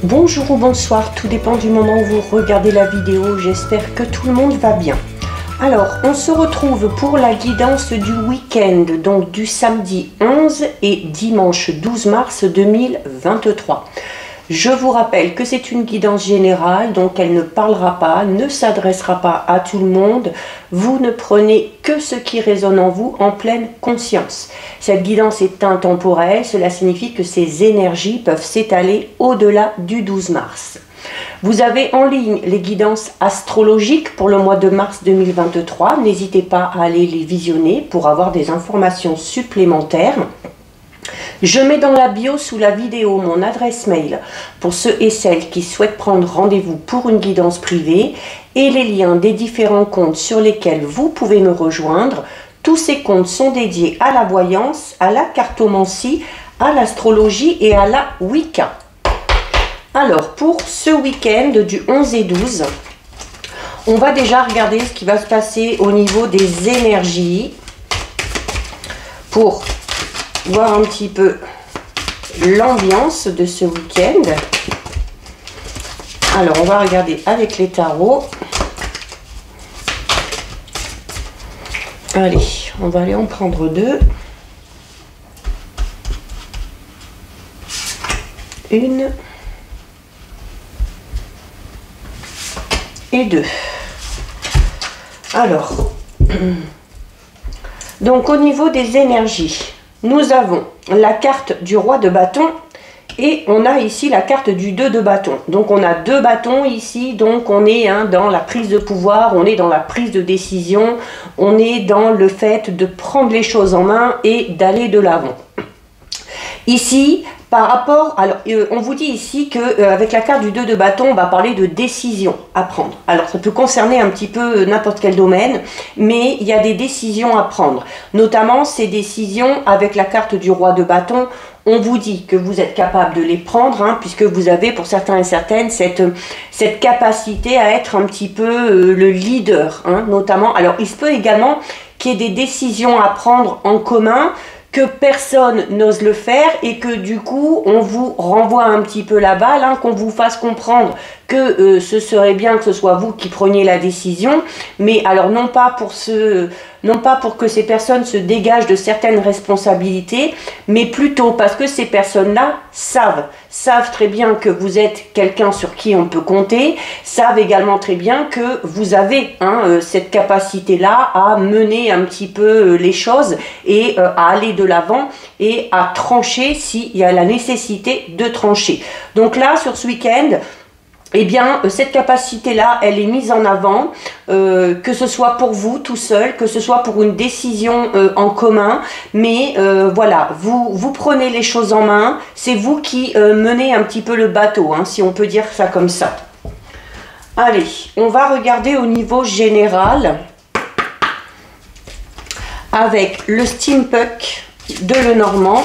Bonjour ou bonsoir, tout dépend du moment où vous regardez la vidéo, j'espère que tout le monde va bien. Alors, on se retrouve pour la guidance du week-end, donc du samedi 11 et dimanche 12 mars 2023. Je vous rappelle que c'est une guidance générale, donc elle ne parlera pas, ne s'adressera pas à tout le monde. Vous ne prenez que ce qui résonne en vous en pleine conscience. Cette guidance est intemporelle, cela signifie que ces énergies peuvent s'étaler au-delà du 12 mars. Vous avez en ligne les guidances astrologiques pour le mois de mars 2023. N'hésitez pas à aller les visionner pour avoir des informations supplémentaires. Je mets dans la bio sous la vidéo mon adresse mail pour ceux et celles qui souhaitent prendre rendez-vous pour une guidance privée et les liens des différents comptes sur lesquels vous pouvez me rejoindre. Tous ces comptes sont dédiés à la voyance, à la cartomancie, à l'astrologie et à la Wicca. Alors, pour ce week-end du 11 et 12, on va déjà regarder ce qui va se passer au niveau des énergies pour voir un petit peu l'ambiance de ce week-end. Alors, on va regarder avec les tarots. Allez, on va aller en prendre deux. Une et deux. Alors, donc au niveau des énergies, nous avons la carte du roi de bâton et on a ici la carte du 2 de bâton. Donc on a deux bâtons ici, donc on est dans la prise de pouvoir, on est dans la prise de décision, on est dans le fait de prendre les choses en main et d'aller de l'avant. Ici, par rapport, alors on vous dit ici que avec la carte du 2 de bâton, on va parler de décision à prendre. Alors ça peut concerner un petit peu n'importe quel domaine, mais il y a des décisions à prendre. Notamment ces décisions avec la carte du roi de bâton, on vous dit que vous êtes capable de les prendre, puisque vous avez pour certains et certaines cette capacité à être un petit peu le leader, notamment. Alors il se peut également qu'il y ait des décisions à prendre en commun, que personne n'ose le faire et que du coup on vous renvoie un petit peu la balle, qu'on vous fasse comprendre que ce serait bien que ce soit vous qui preniez la décision, mais alors non pas pour que ces personnes se dégagent de certaines responsabilités, mais plutôt parce que ces personnes-là savent très bien que vous êtes quelqu'un sur qui on peut compter, savent également très bien que vous avez cette capacité-là à mener un petit peu les choses et à aller de l'avant et à trancher s'il y a la nécessité de trancher. Donc là, sur ce week-end, eh bien, cette capacité-là, elle est mise en avant, que ce soit pour vous tout seul, que ce soit pour une décision en commun, mais voilà, vous prenez les choses en main, c'est vous qui menez un petit peu le bateau, si on peut dire ça comme ça. Allez, on va regarder au niveau général avec le Steampunk de Lenormand.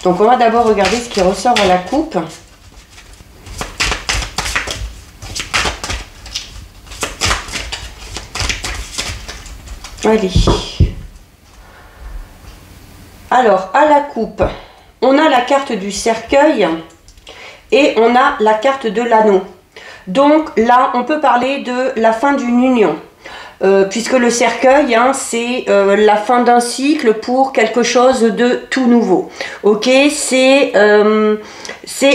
Donc on va d'abord regarder ce qui ressort à la coupe. Allez. Alors, à la coupe, on a la carte du cercueil et on a la carte de l'anneau. Donc là, on peut parler de la fin d'une union. Puisque le cercueil, c'est la fin d'un cycle pour quelque chose de tout nouveau. Ok, c'est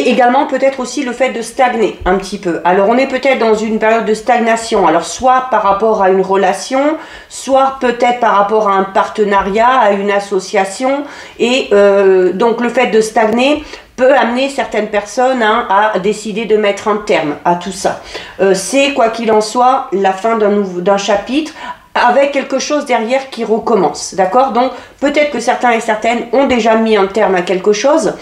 également peut-être aussi le fait de stagner un petit peu. Alors on est peut-être dans une période de stagnation, alors soit par rapport à une relation, soit peut-être par rapport à un partenariat, à une association, et donc le fait de stagner peut amener certaines personnes à décider de mettre un terme à tout ça. C'est, quoi qu'il en soit, la fin d'un chapitre avec quelque chose derrière qui recommence, d'accord? Donc, peut-être que certains et certaines ont déjà mis un terme à quelque chose,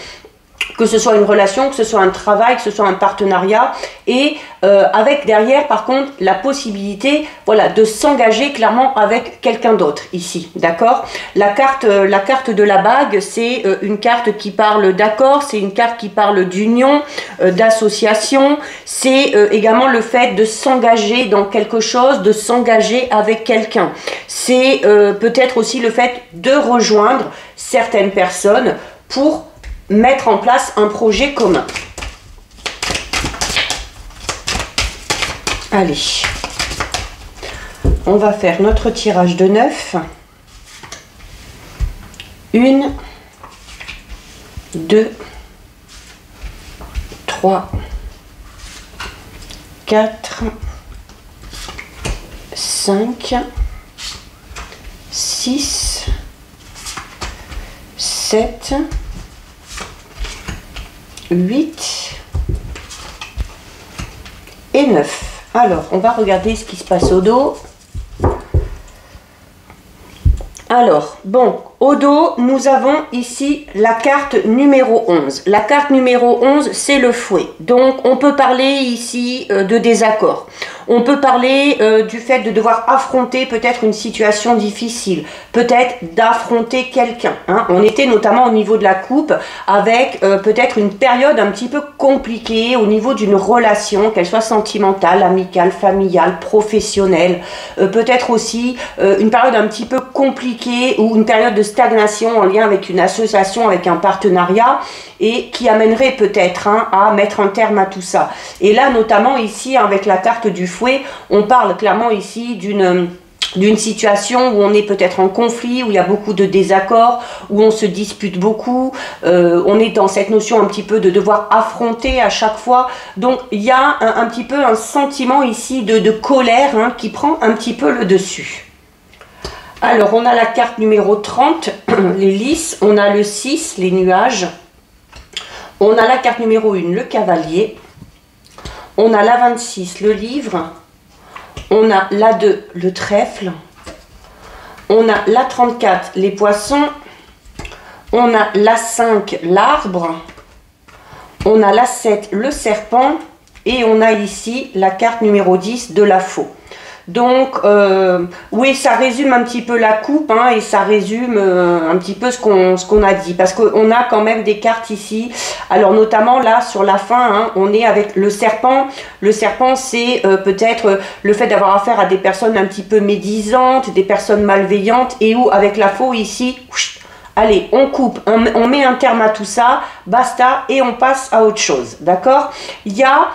que ce soit une relation, que ce soit un travail, que ce soit un partenariat, et avec derrière par contre la possibilité, voilà, de s'engager clairement avec quelqu'un d'autre ici, d'accord? La carte de la bague, c'est une carte qui parle d'accord, c'est une carte qui parle d'union, d'association, c'est également le fait de s'engager dans quelque chose, de s'engager avec quelqu'un. C'est peut-être aussi le fait de rejoindre certaines personnes pour mettre en place un projet commun. Allez, on va faire notre tirage de 9. 1, 2, 3, 4, 5, 6, 7, 8 et 9. Alors, on va regarder ce qui se passe au dos. Alors, bon, au dos, nous avons ici la carte numéro 11. La carte numéro 11, c'est le fouet. Donc, on peut parler ici de désaccord. On peut parler du fait de devoir affronter peut-être une situation difficile, peut-être d'affronter quelqu'un. Hein. On était notamment au niveau de la coupe avec peut-être une période un petit peu compliquée au niveau d'une relation, qu'elle soit sentimentale, amicale, familiale, professionnelle. Peut-être aussi une période un petit peu compliquée ou une période de stagnation en lien avec une association, avec un partenariat et qui amènerait peut-être à mettre un terme à tout ça. Et là, notamment ici, avec la carte du fouet, on parle clairement ici d'une situation où on est peut-être en conflit, où il y a beaucoup de désaccords, où on se dispute beaucoup, on est dans cette notion un petit peu de devoir affronter à chaque fois. Donc il y a un petit peu un sentiment ici de colère qui prend un petit peu le dessus. Alors on a la carte numéro 30, les lys, on a le 6, les nuages, on a la carte numéro 1, le cavalier, on a la 26, le livre, on a la 2, le trèfle, on a la 34, les poissons, on a la 5, l'arbre, on a la 7, le serpent, et on a ici la carte numéro 10 de la faux. Donc, oui, ça résume un petit peu la coupe et ça résume un petit peu ce qu'on a dit. Parce qu'on a quand même des cartes ici. Alors, notamment là, sur la fin, on est avec le serpent. Le serpent, c'est peut-être le fait d'avoir affaire à des personnes un petit peu médisantes, des personnes malveillantes. Et où, avec la faux ici, allez, on coupe, on met un terme à tout ça, basta, et on passe à autre chose. D'accord? Il y a...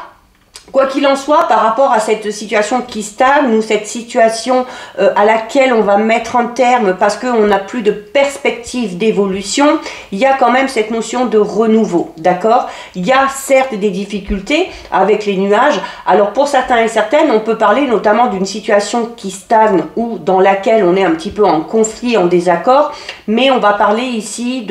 Quoi qu'il en soit, par rapport à cette situation qui stagne ou cette situation à laquelle on va mettre un terme parce qu'on n'a plus de perspective d'évolution, il y a quand même cette notion de renouveau, d'accord? Il y a certes des difficultés avec les nuages. Alors pour certains et certaines, on peut parler notamment d'une situation qui stagne ou dans laquelle on est un petit peu en conflit, en désaccord, mais on va parler ici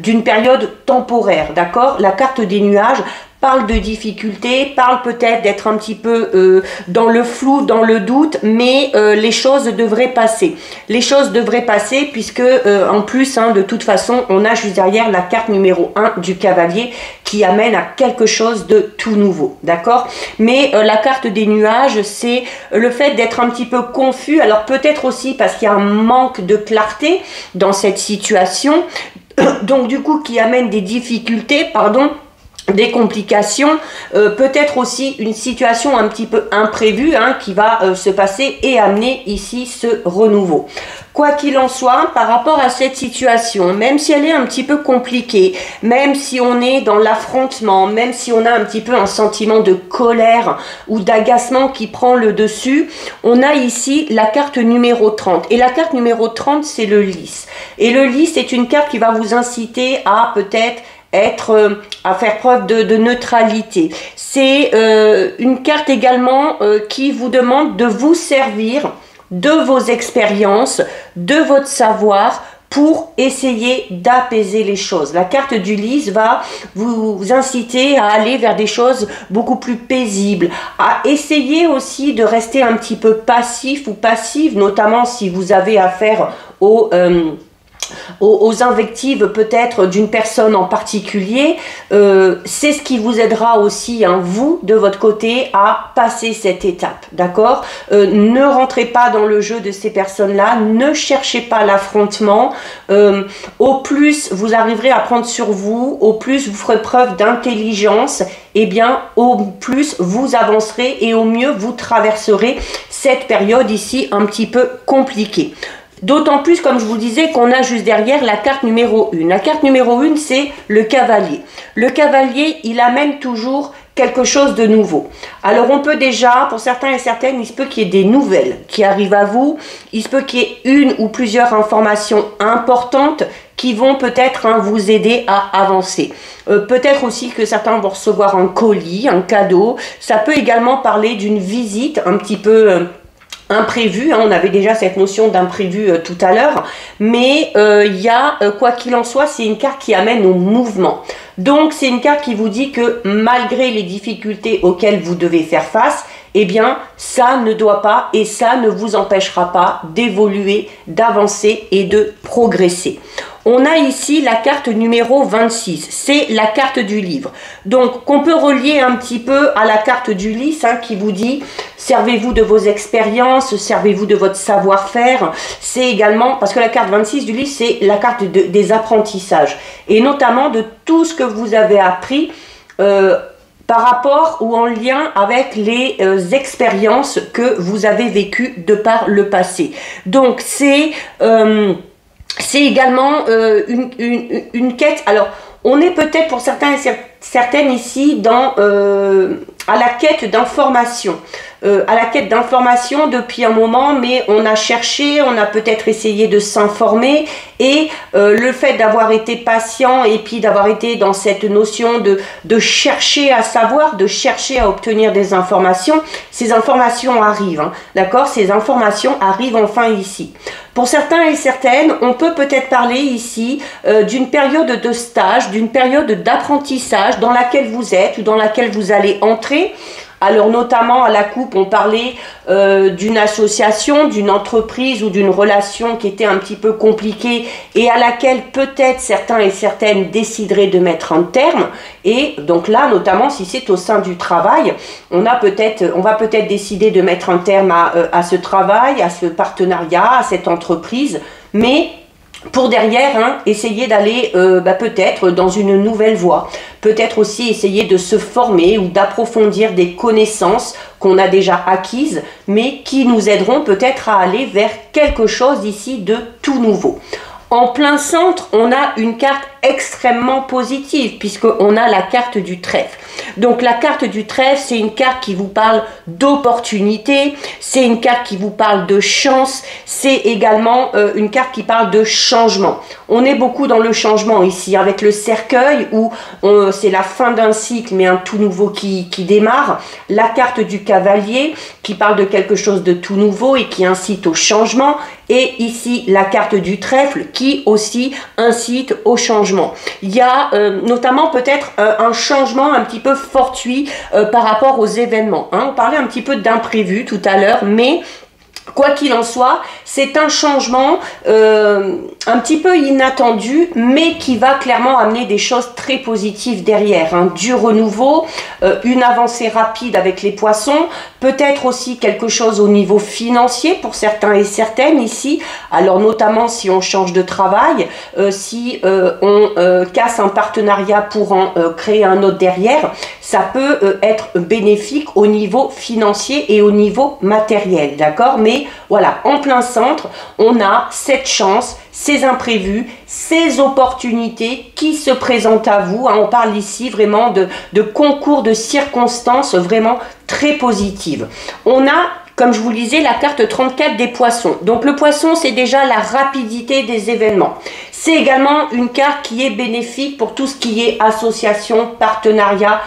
d'une période temporaire, d'accord? La carte des nuages parle de difficultés, parle peut-être d'être un petit peu dans le flou, dans le doute, mais les choses devraient passer. Les choses devraient passer puisque en plus, de toute façon, on a juste derrière la carte numéro 1 du cavalier qui amène à quelque chose de tout nouveau, d'accord? Mais la carte des nuages, c'est le fait d'être un petit peu confus, alors peut-être aussi parce qu'il y a un manque de clarté dans cette situation, donc du coup qui amène des difficultés, des complications, peut-être aussi une situation un petit peu imprévue qui va se passer et amener ici ce renouveau. Quoi qu'il en soit, par rapport à cette situation, même si elle est un petit peu compliquée, même si on est dans l'affrontement, même si on a un petit peu un sentiment de colère ou d'agacement qui prend le dessus, on a ici la carte numéro 30. Et la carte numéro 30, c'est le lys. Et le lys, c'est une carte qui va vous inciter à peut-être à faire preuve de neutralité. C'est une carte également qui vous demande de vous servir de vos expériences, de votre savoir pour essayer d'apaiser les choses. La carte du lys va vous inciter à aller vers des choses beaucoup plus paisibles, à essayer aussi de rester un petit peu passif ou passive, notamment si vous avez affaire aux invectives peut-être d'une personne en particulier. C'est ce qui vous aidera aussi, vous, de votre côté, à passer cette étape, d'accord? Ne rentrez pas dans le jeu de ces personnes-là, ne cherchez pas l'affrontement. Au plus vous arriverez à prendre sur vous, au plus vous ferez preuve d'intelligence, et bien au plus vous avancerez et au mieux vous traverserez cette période ici un petit peu compliquée. D'autant plus, comme je vous disais, qu'on a juste derrière la carte numéro 1. La carte numéro 1, c'est le cavalier. Le cavalier, il amène toujours quelque chose de nouveau. Alors on peut déjà, pour certains et certaines, il se peut qu'il y ait des nouvelles qui arrivent à vous. Il se peut qu'il y ait une ou plusieurs informations importantes qui vont peut-être vous aider à avancer. Peut-être aussi que certains vont recevoir un colis, un cadeau. Ça peut également parler d'une visite un petit peu imprévu, on avait déjà cette notion d'imprévu tout à l'heure, mais il y a, quoi qu'il en soit, c'est une carte qui amène au mouvement. Donc c'est une carte qui vous dit que malgré les difficultés auxquelles vous devez faire face, eh bien ça ne doit pas et ça ne vous empêchera pas d'évoluer, d'avancer et de progresser. On a ici la carte numéro 26, c'est la carte du livre. Donc, qu'on peut relier un petit peu à la carte du lys qui vous dit « servez-vous de vos expériences, servez-vous de votre savoir-faire ». C'est également, parce que la carte 26 du lys, c'est la carte des apprentissages. Et notamment de tout ce que vous avez appris par rapport ou en lien avec les expériences que vous avez vécues de par le passé. Donc, c'est également une quête. Alors, on est peut-être pour certains et certaines ici dans, à la quête d'information. À la quête d'information depuis un moment, mais on a cherché, on a peut-être essayé de s'informer et le fait d'avoir été patient et puis d'avoir été dans cette notion de chercher à savoir, de chercher à obtenir des informations, ces informations arrivent, d'accord? Ces informations arrivent enfin ici. Pour certains et certaines, on peut peut-être parler ici d'une période de stage, d'une période d'apprentissage dans laquelle vous êtes ou dans laquelle vous allez entrer. Alors notamment à la coupe, on parlait d'une association, d'une entreprise ou d'une relation qui était un petit peu compliquée et à laquelle peut-être certains et certaines décideraient de mettre un terme. Et donc là, notamment si c'est au sein du travail, on va peut-être décider de mettre un terme à ce travail, à ce partenariat, à cette entreprise, mais pour derrière, essayer d'aller peut-être dans une nouvelle voie. Peut-être aussi essayer de se former ou d'approfondir des connaissances qu'on a déjà acquises, mais qui nous aideront peut-être à aller vers quelque chose ici de tout nouveau. En plein centre, on a une carte extrêmement positive puisqu'on a la carte du trèfle. Donc la carte du trèfle, c'est une carte qui vous parle d'opportunité, c'est une carte qui vous parle de chance, c'est également une carte qui parle de changement. On est beaucoup dans le changement ici avec le cercueil où c'est la fin d'un cycle mais un tout nouveau qui démarre. La carte du cavalier qui parle de quelque chose de tout nouveau et qui incite au changement. Et ici la carte du trèfle qui aussi incite au changement. Il y a notamment peut-être un changement un petit peu fortuit par rapport aux événements. On parlait un petit peu d'imprévu tout à l'heure, mais quoi qu'il en soit, c'est un changement un petit peu inattendu, mais qui va clairement amener des choses très positives derrière. Du renouveau, une avancée rapide avec les poissons, peut-être aussi quelque chose au niveau financier pour certains et certaines ici. Alors notamment si on change de travail, si on casse un partenariat pour en créer un autre derrière, ça peut être bénéfique au niveau financier et au niveau matériel, d'accord? Mais voilà, en plein centre, on a cette chance, ces imprévus, ces opportunités qui se présentent à vous. On parle ici vraiment de concours de circonstances vraiment très positives. On a, comme je vous le disais, la carte 34 des poissons. Donc le poisson, c'est déjà la rapidité des événements. C'est également une carte qui est bénéfique pour tout ce qui est association, partenariat,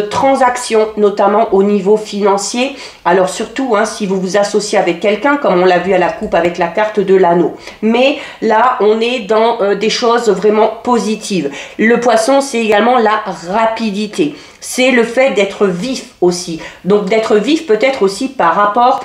transactions, notamment au niveau financier. Alors surtout, si vous vous associez avec quelqu'un, comme on l'a vu à la coupe avec la carte de l'anneau. Mais là, on est dans des choses vraiment positives. Le poisson, c'est également la rapidité. C'est le fait d'être vif aussi. Donc d'être vif peut-être aussi par rapport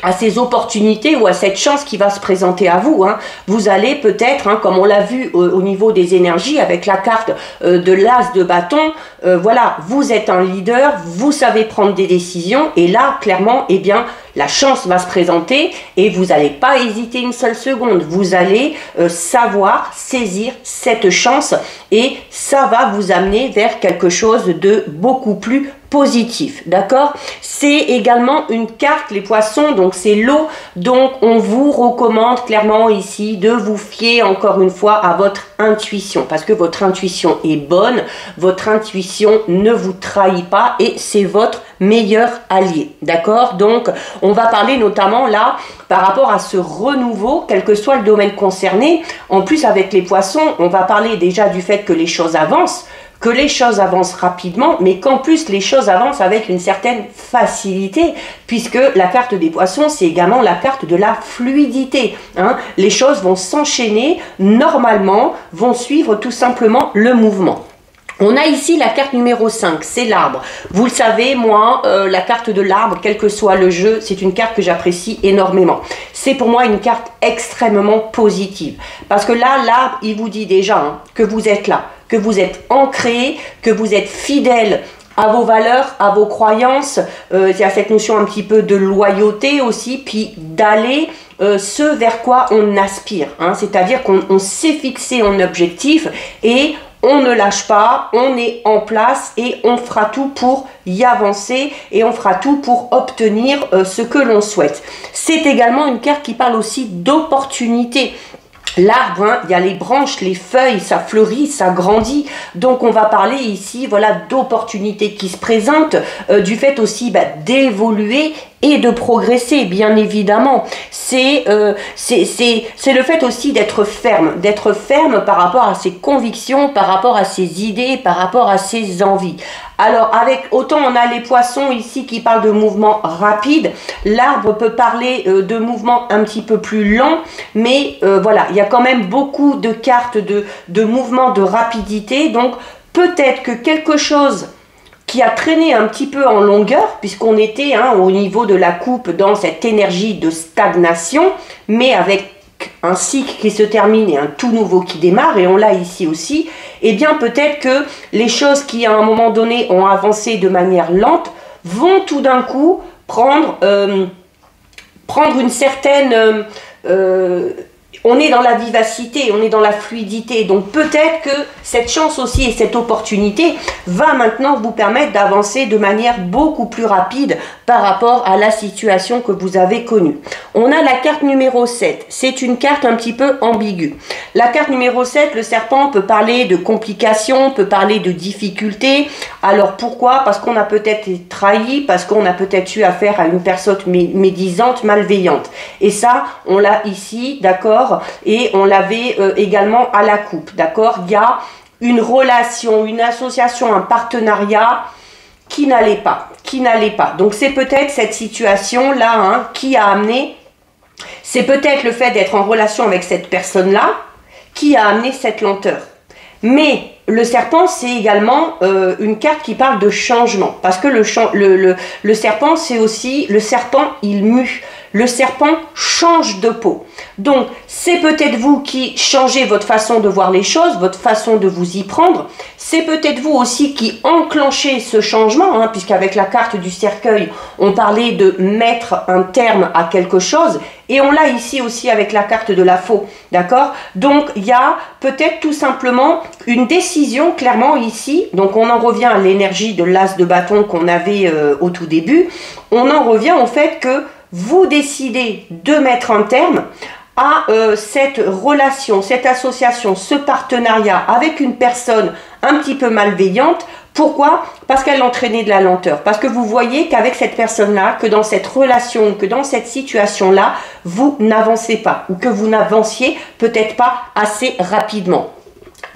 à ces opportunités ou à cette chance qui va se présenter à vous. Vous allez peut-être, comme on l'a vu au niveau des énergies avec la carte de l'as de bâton, voilà, vous êtes un leader, vous savez prendre des décisions et là, clairement, eh bien, la chance va se présenter et vous n'allez pas hésiter une seule seconde. Vous allez savoir saisir cette chance et ça va vous amener vers quelque chose de beaucoup plus positif, d'accord? C'est également une carte, les poissons, donc c'est l'eau, donc on vous recommande clairement ici de vous fier encore une fois à votre intuition, parce que votre intuition est bonne, votre intuition ne vous trahit pas et c'est votre meilleur allié, d'accord? Donc on va parler notamment là par rapport à ce renouveau, quel que soit le domaine concerné. En plus avec les poissons, on va parler déjà du fait que les choses avancent, rapidement, mais qu'en plus les choses avancent avec une certaine facilité, puisque la carte des poissons, c'est également la carte de la fluidité, hein. Les choses vont s'enchaîner, normalement, vont suivre tout simplement le mouvement. On a ici la carte numéro 5, c'est l'arbre. Vous le savez, moi, la carte de l'arbre, quel que soit le jeu, c'est une carte que j'apprécie énormément. C'est pour moi une carte extrêmement positive. Parce que là, l'arbre, il vous dit déjà hein, que vous êtes là, que vous êtes ancré, que vous êtes fidèle à vos valeurs, à vos croyances. Il y a cette notion un petit peu de loyauté aussi, puis d'aller ce vers quoi on aspire. Hein, c'est-à-dire qu'on s'est fixé un objectif et on ne lâche pas, on est en place et on fera tout pour y avancer et on fera tout pour obtenir ce que l'on souhaite. C'est également une carte qui parle aussi d'opportunité. L'arbre, hein, il y a les branches, les feuilles, ça fleurit, ça grandit. Donc on va parler ici voilà, d'opportunités qui se présentent, du fait aussi d'évoluer et de progresser, bien évidemment. C'est le fait aussi d'être ferme par rapport à ses convictions, par rapport à ses idées, par rapport à ses envies. Alors, avec autant on a les poissons ici qui parlent de mouvements rapides, l'arbre peut parler de mouvements un petit peu plus lents, mais voilà, il y a quand même beaucoup de cartes de mouvements de rapidité, donc peut-être que quelque chose qui a traîné un petit peu en longueur, puisqu'on était hein, au niveau de la coupe dans cette énergie de stagnation, mais avec un cycle qui se termine et un tout nouveau qui démarre, et on l'a ici aussi, eh bien peut-être que les choses qui à un moment donné ont avancé de manière lente vont tout d'un coup prendre une certaine... on est dans la vivacité, on est dans la fluidité, donc peut-être que cette chance aussi et cette opportunité va maintenant vous permettre d'avancer de manière beaucoup plus rapide par rapport à la situation que vous avez connue. On a la carte numéro 7, c'est une carte un petit peu ambiguë. La carte numéro 7, le serpent peut parler de complications, peut parler de difficultés. Alors pourquoi? Parce qu'on a peut-être été trahi, parce qu'on a peut-être eu affaire à une personne médisante, malveillante. Et ça, on l'a ici, d'accord? Et on l'avait également à la coupe, d'accord? Il y a une relation, une association, un partenariat qui n'allait pas, Donc c'est peut-être cette situation-là hein, qui a amené, c'est peut-être le fait d'être en relation avec cette personne-là qui a amené cette lenteur. Mais le serpent, c'est également une carte qui parle de changement, parce que le serpent, c'est aussi, le serpent, il mue. Le serpent change de peau. Donc, c'est peut-être vous qui changez votre façon de voir les choses, votre façon de vous y prendre. C'est peut-être vous aussi qui enclenchez ce changement, hein, puisqu'avec la carte du cercueil, on parlait de mettre un terme à quelque chose. Et on l'a ici aussi avec la carte de la faux, d'accord? Donc, il y a peut-être tout simplement une décision, clairement ici. Donc, on en revient à l'énergie de l'as de bâton qu'on avait au tout début. On en revient au fait que vous décidez de mettre un terme à cette relation, cette association, ce partenariat avec une personne un petit peu malveillante. Pourquoi? Parce qu'elle entraînait de la lenteur. Parce que vous voyez qu'avec cette personne-là, que dans cette relation, que dans cette situation-là, vous n'avancez pas ou que vous n'avanciez peut-être pas assez rapidement.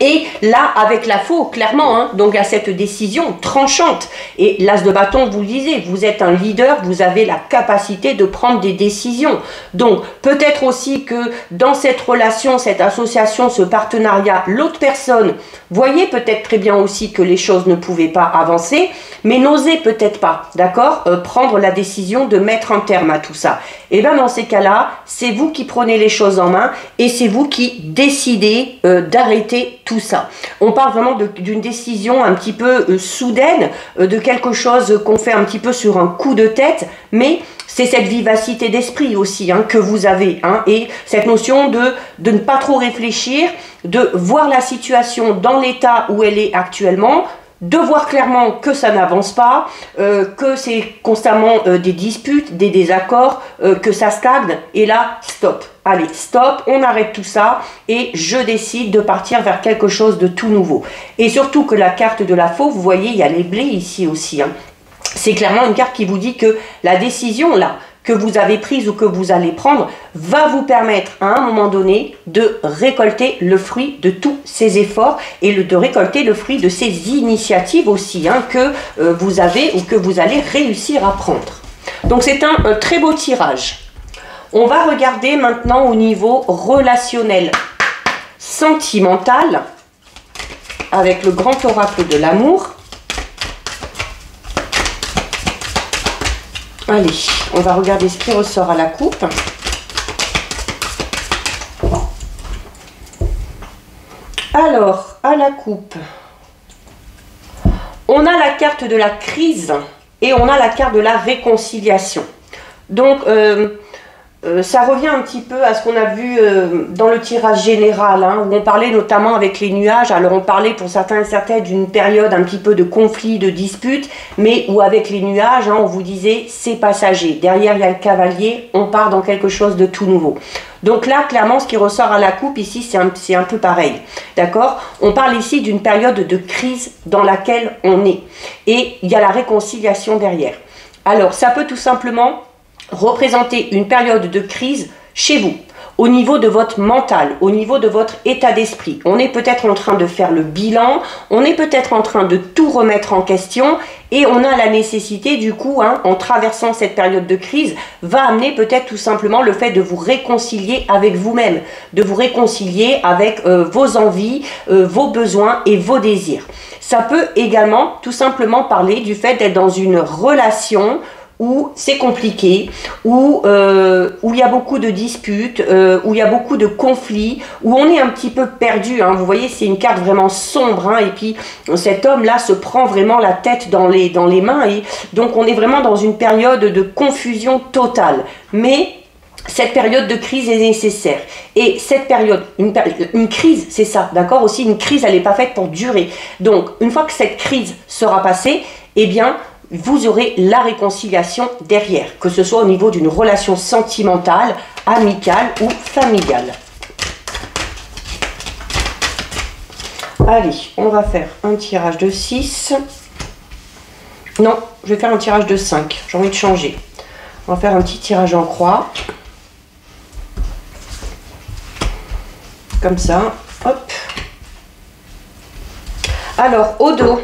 Et là, avec la faux, clairement, hein, donc à cette décision tranchante. Et l'as de bâton, vous le disiez, vous êtes un leader, vous avez la capacité de prendre des décisions. Donc, peut-être aussi que dans cette relation, cette association, ce partenariat, l'autre personne voyait peut-être très bien aussi que les choses ne pouvaient pas avancer, mais n'osait peut-être pas, d'accord, prendre la décision de mettre un terme à tout ça. Et bien, dans ces cas-là, c'est vous qui prenez les choses en main et c'est vous qui décidez d'arrêter tout ça. On parle vraiment d'une décision un petit peu soudaine, de quelque chose qu'on fait un petit peu sur un coup de tête, mais c'est cette vivacité d'esprit aussi hein, que vous avez, hein, et cette notion de ne pas trop réfléchir, de voir la situation dans l'état où elle est actuellement, de voir clairement que ça n'avance pas, que c'est constamment des disputes, des désaccords, que ça stagne, et là, stop. Allez, stop, on arrête tout ça, et je décide de partir vers quelque chose de tout nouveau. Et surtout que la carte de la faux, vous voyez, il y a les blés ici aussi, hein. C'est clairement une carte qui vous dit que la décision, là, que vous avez prise ou que vous allez prendre, va vous permettre à un moment donné de récolter le fruit de tous ces efforts et de récolter le fruit de ces initiatives aussi, hein, que vous avez ou que vous allez réussir à prendre. Donc c'est un très beau tirage. On va regarder maintenant au niveau relationnel, sentimental, avec le grand oracle de l'amour. Allez, on va regarder ce qui ressort à la coupe. Alors, à la coupe, on a la carte de la crise et on a la carte de la réconciliation. Donc, ça revient un petit peu à ce qu'on a vu dans le tirage général, hein, où on parlait notamment avec les nuages. Alors on parlait pour certains et certaines d'une période un petit peu de conflit, de dispute, mais où avec les nuages, hein, on vous disait c'est passager. Derrière il y a le cavalier, on part dans quelque chose de tout nouveau. Donc là, clairement, ce qui ressort à la coupe ici, c'est un peu pareil. D'accord? On parle ici d'une période de crise dans laquelle on est. Et il y a la réconciliation derrière. Alors, ça peut tout simplement représenter une période de crise chez vous, au niveau de votre mental, au niveau de votre état d'esprit. On est peut-être en train de faire le bilan, on est peut-être en train de tout remettre en question et on a la nécessité du coup, hein, en traversant cette période de crise, va amener peut-être tout simplement le fait de vous réconcilier avec vous-même, de vous réconcilier avec vos envies, vos besoins et vos désirs. Ça peut également tout simplement parler du fait d'être dans une relation où c'est compliqué, où il y a beaucoup de disputes, où il y a beaucoup de conflits, où on est un petit peu perdu, hein. Vous voyez, c'est une carte vraiment sombre, hein, et puis cet homme-là se prend vraiment la tête dans les mains, et donc on est vraiment dans une période de confusion totale. Mais cette période de crise est nécessaire. Et cette période, une crise, c'est ça, d'accord? Aussi, une crise, elle n'est pas faite pour durer. Donc, une fois que cette crise sera passée, eh bien, vous aurez la réconciliation derrière, que ce soit au niveau d'une relation sentimentale, amicale ou familiale. Allez, on va faire un tirage de 6. Non, je vais faire un tirage de 5. J'ai envie de changer. On va faire un petit tirage en croix. Comme ça. Hop. Alors, au dos.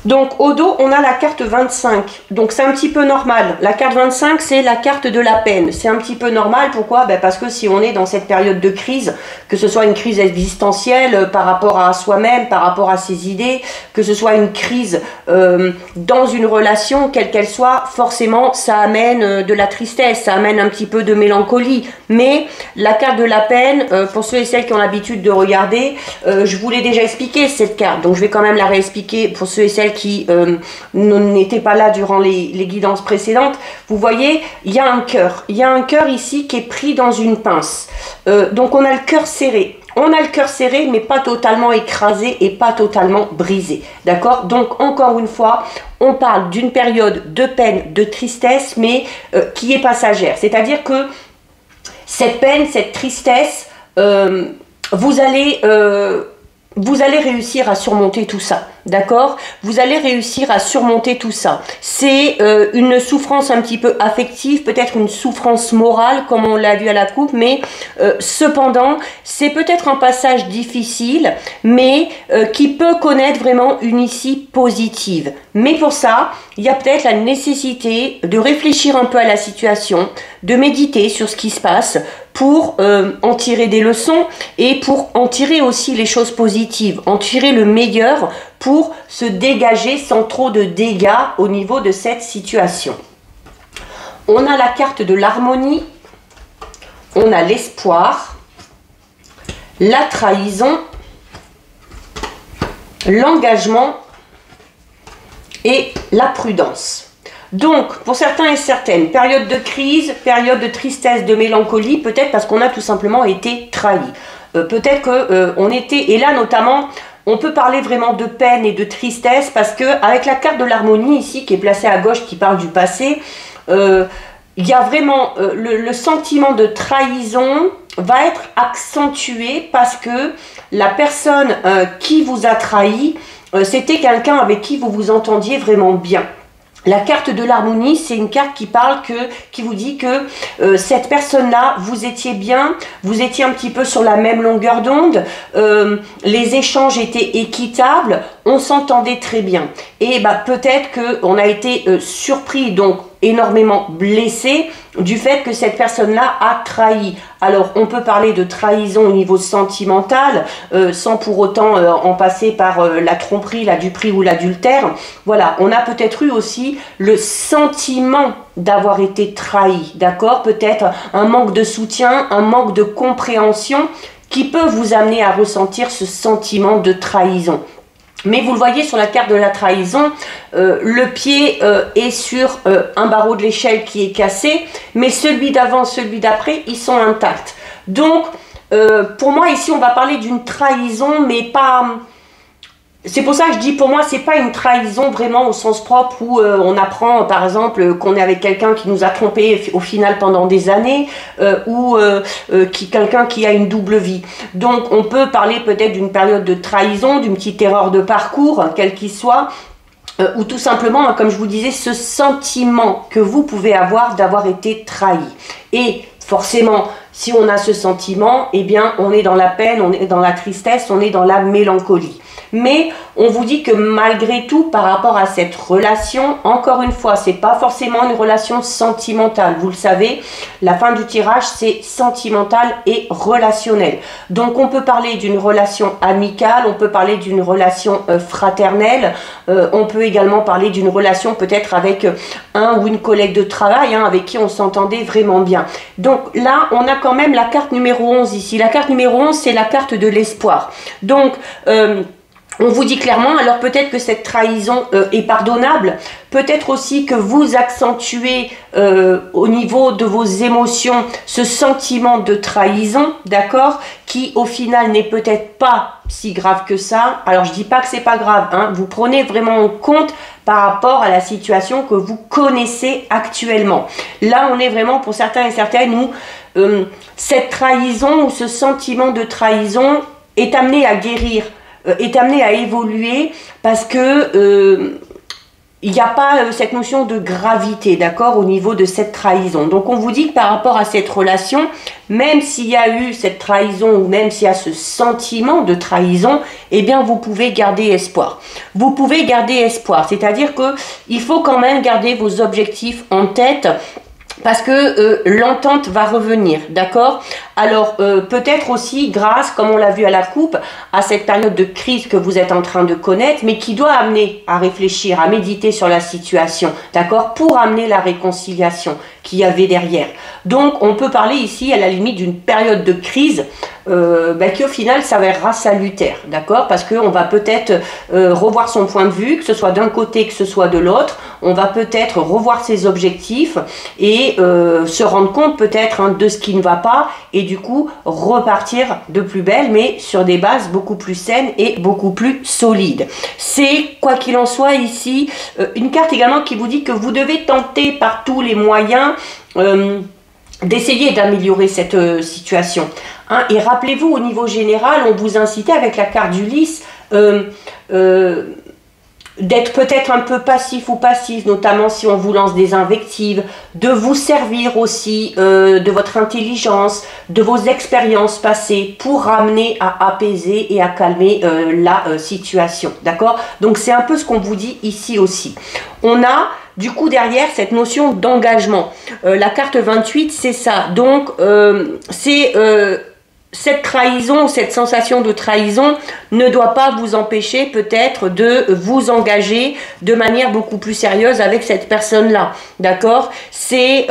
Donc au dos, on a la carte 25, donc c'est un petit peu normal. La carte 25, c'est la carte de la peine. C'est un petit peu normal, pourquoi? Ben parce que si on est dans cette période de crise, que ce soit une crise existentielle par rapport à soi-même, par rapport à ses idées, que ce soit une crise dans une relation, quelle qu'elle soit, forcément ça amène de la tristesse, ça amène un petit peu de mélancolie. Mais la carte de la peine, pour ceux et celles qui ont l'habitude de regarder, je vous l'ai déjà expliqué cette carte, donc je vais quand même la réexpliquer pour ceux et celles qui n'étaient pas là durant les guidances précédentes. Vous voyez, il y a un cœur. Il y a un cœur ici qui est pris dans une pince. Donc on a le cœur serré. On a le cœur serré, mais pas totalement écrasé et pas totalement brisé. D'accord? Donc encore une fois, on parle d'une période de peine, de tristesse, mais qui est passagère. C'est-à-dire que cette peine, cette tristesse, vous allez réussir à surmonter tout ça, d'accord? Vous allez réussir à surmonter tout ça. C'est une souffrance un petit peu affective, peut-être une souffrance morale, comme on l'a vu à la coupe, mais cependant, c'est peut-être un passage difficile, mais qui peut connaître vraiment une issue positive. Mais pour ça, il y a peut-être la nécessité de réfléchir un peu à la situation, de méditer sur ce qui se passe, pour en tirer des leçons et pour en tirer aussi les choses positives, en tirer le meilleur pour se dégager sans trop de dégâts au niveau de cette situation. On a la carte de l'harmonie, on a l'espoir, la trahison, l'engagement et la prudence. Donc, pour certains et certaines, période de crise, période de tristesse, de mélancolie, peut-être parce qu'on a tout simplement été trahi. Peut-être qu'on était, et là notamment, on peut parler vraiment de peine et de tristesse parce que avec la carte de l'harmonie ici qui est placée à gauche qui parle du passé, il y a vraiment le sentiment de trahison va être accentué parce que la personne qui vous a trahi, c'était quelqu'un avec qui vous vous entendiez vraiment bien. La carte de l'harmonie, c'est une carte qui vous dit que cette personne-là, vous étiez bien, vous étiez un petit peu sur la même longueur d'onde, les échanges étaient équitables, on s'entendait très bien. Et bah, peut-être qu'on a été surpris, donc énormément blessé du fait que cette personne-là a trahi. Alors, on peut parler de trahison au niveau sentimental, sans pour autant en passer par la tromperie, la duperie ou l'adultère. Voilà, on a peut-être eu aussi le sentiment d'avoir été trahi, d'accord? Peut-être un manque de soutien, un manque de compréhension qui peut vous amener à ressentir ce sentiment de trahison. Mais vous le voyez sur la carte de la trahison, le pied est sur un barreau de l'échelle qui est cassé, mais celui d'avant, celui d'après, ils sont intacts. Donc, pour moi, ici, on va parler d'une trahison, mais pas... C'est pour ça que je dis, pour moi, c'est pas une trahison vraiment au sens propre où on apprend, par exemple, qu'on est avec quelqu'un qui nous a trompé au final pendant des années ou quelqu'un qui a une double vie. Donc, on peut parler peut-être d'une période de trahison, d'une petite erreur de parcours, quel qu'il soit, ou tout simplement, comme je vous disais, ce sentiment que vous pouvez avoir d'avoir été trahi. Et forcément, si on a ce sentiment, eh bien, on est dans la peine, on est dans la tristesse, on est dans la mélancolie. Mais on vous dit que malgré tout, par rapport à cette relation, encore une fois, c'est pas forcément une relation sentimentale. Vous le savez, la fin du tirage, c'est sentimental et relationnel. Donc, on peut parler d'une relation amicale, on peut parler d'une relation fraternelle, on peut également parler d'une relation peut-être avec un ou une collègue de travail, avec qui on s'entendait vraiment bien. Donc là, on a quand même la carte numéro 11 ici. La carte numéro 11, c'est la carte de l'espoir. Donc, on vous dit clairement, alors peut-être que cette trahison est pardonnable, peut-être aussi que vous accentuez au niveau de vos émotions ce sentiment de trahison, d'accord, qui au final n'est peut-être pas si grave que ça. Alors je dis pas que c'est pas grave, vous prenez vraiment en compte par rapport à la situation que vous connaissez actuellement. Là, on est vraiment pour certains et certaines où cette trahison ou ce sentiment de trahison est amené à guérir, est amené à évoluer parce que il n'y a pas cette notion de gravité, d'accord, au niveau de cette trahison. Donc on vous dit que par rapport à cette relation, même s'il y a eu cette trahison ou même s'il y a ce sentiment de trahison, eh bien vous pouvez garder espoir. Vous pouvez garder espoir, c'est-à-dire qu'il faut quand même garder vos objectifs en tête, parce que l'entente va revenir, d'accord? Alors, peut-être aussi grâce, comme on l'a vu à la coupe, à cette période de crise que vous êtes en train de connaître, mais qui doit amener à réfléchir, à méditer sur la situation, d'accord? Pour amener la réconciliation qu'il y avait derrière. Donc, on peut parler ici, à la limite, d'une période de crise qui, au final, s'avérera salutaire, d'accord? Parce qu'on va peut-être revoir son point de vue, que ce soit d'un côté, que ce soit de l'autre. On va peut-être revoir ses objectifs et se rendre compte peut-être de ce qui ne va pas et du coup repartir de plus belle, mais sur des bases beaucoup plus saines et beaucoup plus solides. C'est, quoi qu'il en soit ici, une carte également qui vous dit que vous devez tenter par tous les moyens d'essayer d'améliorer cette situation. Et rappelez-vous, au niveau général, on vous incitait avec la carte d'Ulysse d'être peut-être un peu passif ou passive, notamment si on vous lance des invectives, de vous servir aussi de votre intelligence, de vos expériences passées pour ramener à apaiser et à calmer la situation, d'accord? Donc c'est un peu ce qu'on vous dit ici aussi. On a du coup derrière cette notion d'engagement. La carte 28, c'est ça. Donc c'est... cette trahison, cette sensation de trahison ne doit pas vous empêcher peut-être de vous engager de manière beaucoup plus sérieuse avec cette personne-là, d'accord? C'est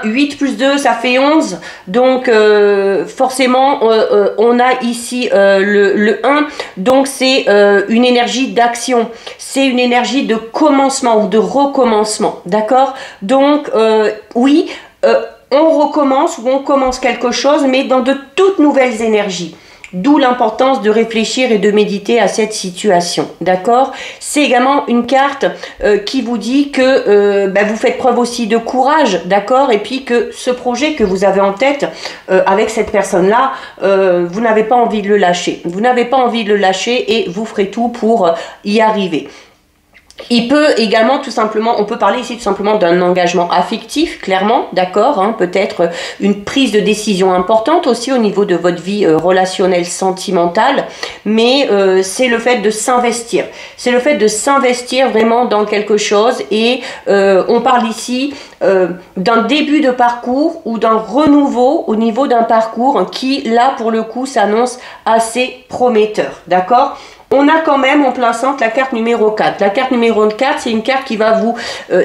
8 plus 2, ça fait 11, donc forcément on a ici le 1, donc c'est une énergie d'action, c'est une énergie de commencement ou de recommencement, d'accord? Donc oui, on recommence ou on commence quelque chose, mais dans de toutes nouvelles énergies. d'où l'importance de réfléchir et de méditer à cette situation, d'accord? C'est également une carte qui vous dit que vous faites preuve aussi de courage, d'accord? Et puis que ce projet que vous avez en tête avec cette personne-là, vous n'avez pas envie de le lâcher. Vous n'avez pas envie de le lâcher et vous ferez tout pour y arriver. Il peut également tout simplement, on peut parler ici tout simplement d'un engagement affectif, clairement, d'accord, hein, peut-être une prise de décision importante aussi au niveau de votre vie relationnelle, sentimentale, mais c'est le fait de s'investir. C'est le fait de s'investir vraiment dans quelque chose et on parle ici d'un début de parcours ou d'un renouveau au niveau d'un parcours qui, là, pour le coup, s'annonce assez prometteur, d'accord? On a quand même en plein centre la carte numéro 4. La carte numéro 4, c'est une carte qui va vous...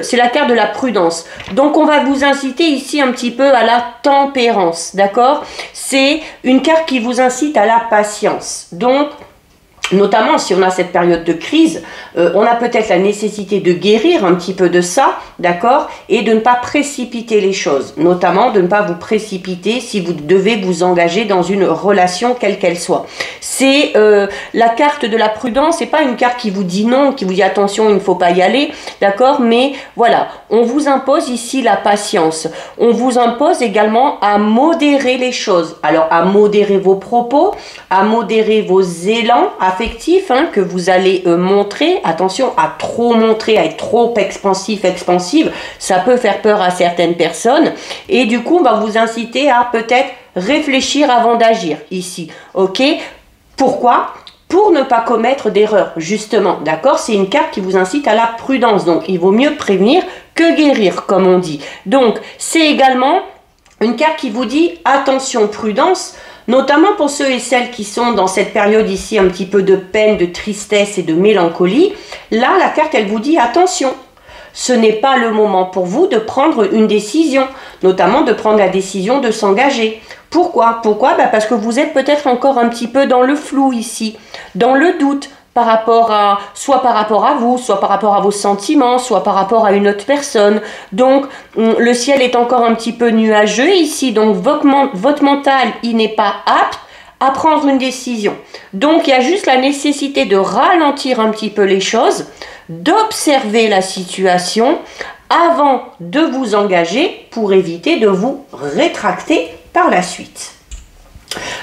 c'est la carte de la prudence. Donc, on va vous inciter ici un petit peu à la tempérance, d'accord? C'est une carte qui vous incite à la patience. Donc, notamment si on a cette période de crise, on a peut-être la nécessité de guérir un petit peu de ça, d'accord? Et de ne pas précipiter les choses, notamment de ne pas vous précipiter si vous devez vous engager dans une relation quelle qu'elle soit. C'est la carte de la prudence, c'est pas une carte qui vous dit non, qui vous dit attention, il ne faut pas y aller, d'accord? Mais voilà, on vous impose ici la patience. On vous impose également à modérer les choses. Alors, à modérer vos propos, à modérer vos élans affectifs hein, que vous allez montrer. Attention à trop montrer, à être trop expansive, ça peut faire peur à certaines personnes. Et du coup, on va vous inciter à peut-être réfléchir avant d'agir ici, ok? Pourquoi? Pour ne pas commettre d'erreurs, justement, d'accord? C'est une carte qui vous incite à la prudence, donc il vaut mieux prévenir que guérir, comme on dit. Donc, c'est également une carte qui vous dit attention, prudence, notamment pour ceux et celles qui sont dans cette période ici un petit peu de peine, de tristesse et de mélancolie. Là, la carte, elle vous dit attention, ce n'est pas le moment pour vous de prendre une décision, notamment de prendre la décision de s'engager. Pourquoi? Parce que vous êtes peut-être encore un petit peu dans le flou ici, dans le doute, par rapport à, soit par rapport à vous, soit par rapport à vos sentiments, soit par rapport à une autre personne. Donc, le ciel est encore un petit peu nuageux ici, donc votre mental, il n'est pas apte à prendre une décision. Donc, il y a juste la nécessité de ralentir un petit peu les choses, d'observer la situation avant de vous engager pour éviter de vous rétracter par la suite.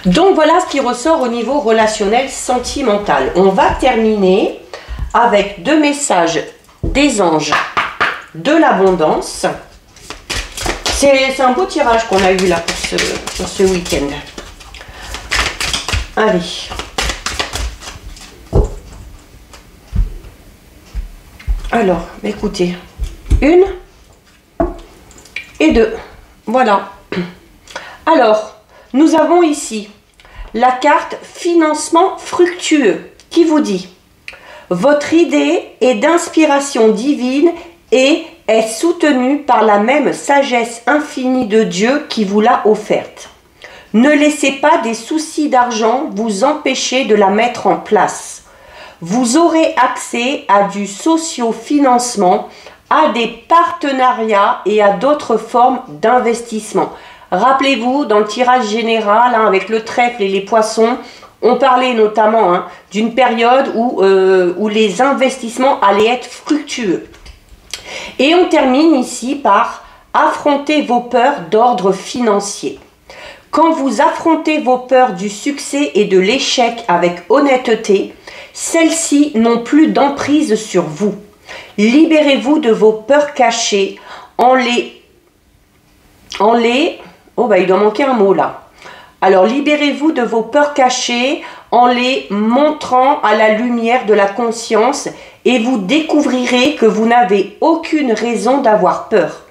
Donc voilà ce qui ressort au niveau relationnel sentimental. On va terminer avec deux messages des anges de l'abondance. C'est un beau tirage qu'on a eu là pour ce week-end. Allez. Alors, écoutez. 1 et 2. Voilà. Alors, nous avons ici la carte financement fructueux qui vous dit votre idée est d'inspiration divine et est soutenue par la même sagesse infinie de Dieu qui vous l'a offerte. Ne laissez pas des soucis d'argent vous empêcher de la mettre en place. Vous aurez accès à du socio-financement, à des partenariats et à d'autres formes d'investissement. Rappelez-vous, dans le tirage général, hein, avec le trèfle et les poissons, on parlait notamment d'une période où les investissements allaient être fructueux. Et on termine ici par affronter vos peurs d'ordre financier. Quand vous affrontez vos peurs du succès et de l'échec avec honnêteté, celles-ci n'ont plus d'emprise sur vous. Libérez-vous de vos peurs cachées Oh, il doit manquer un mot là. Alors, libérez-vous de vos peurs cachées en les montrant à la lumière de la conscience et vous découvrirez que vous n'avez aucune raison d'avoir peur.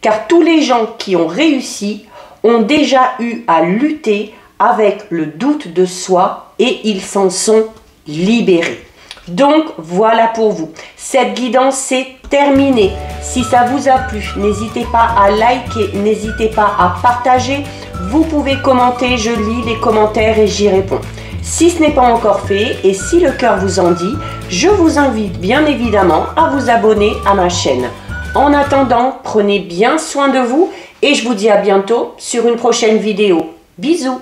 Car tous les gens qui ont réussi ont déjà eu à lutter avec le doute de soi et ils s'en sont libérés. Donc, voilà pour vous. Cette guidance, c'est terminé. Si ça vous a plu, n'hésitez pas à liker, n'hésitez pas à partager. Vous pouvez commenter, je lis les commentaires et j'y réponds. Si ce n'est pas encore fait et si le cœur vous en dit, je vous invite bien évidemment à vous abonner à ma chaîne. En attendant, prenez bien soin de vous et je vous dis à bientôt sur une prochaine vidéo. Bisous!